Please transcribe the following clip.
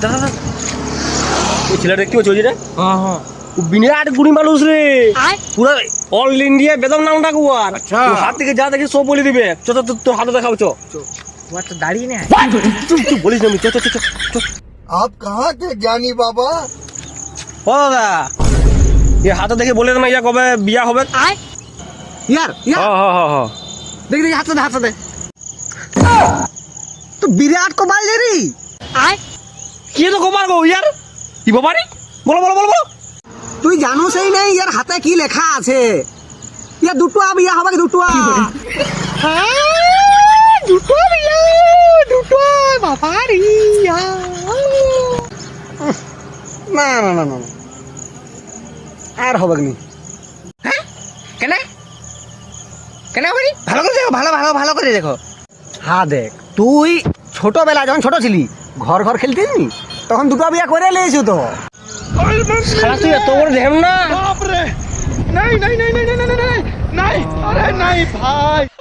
দাদা ওই ছেলেটা দেখতে পাচ্ছ ওই রে হ্যাঁ হ্যাঁ বিরাট গুণী মানুষ রে পুরো অল ইন্ডিয়া বেদম নাম ডাকবো আর হাত থেকে যা দেখি সব বলে দিবে চ তোর হাতে দেখাও চ তোমার তো দাঁড়িয়ে না তুই বলিস না চ চ চ চ आप कहाँ थे ज्ञानी बाबा? ও দাদা এ হাতে দেখে বলে না ইয়া কবে বিয়া হবে ইয়ার ইয়ার হ দেখ দেখ হাতে দে তো বিরাট কমাল রে রে কি তো কমার গো ইয়ার কি বাবারি বলো বলো বলো বলো তুই জানো সেই নাই ইয়ার হাতে কি লেখা আছে ইয়া দুটো বিয়া হবে দুটো দুটো বাবারি না না না না আর হবে না কেন কেন করি ভালো করে দেখো ভালো করে দেখো হ্যাঁ দেখ তুই ছোটবেলা যখন ছোট ছিলি ঘর খেলতিস নি তখন দুটো বিয়া করে লিয়েছো তো শালা তুই এত বড় ধ্যান না बाप रे नहीं नहीं नहीं नहीं नहीं नहीं नहीं नहीं अरे नहीं भाई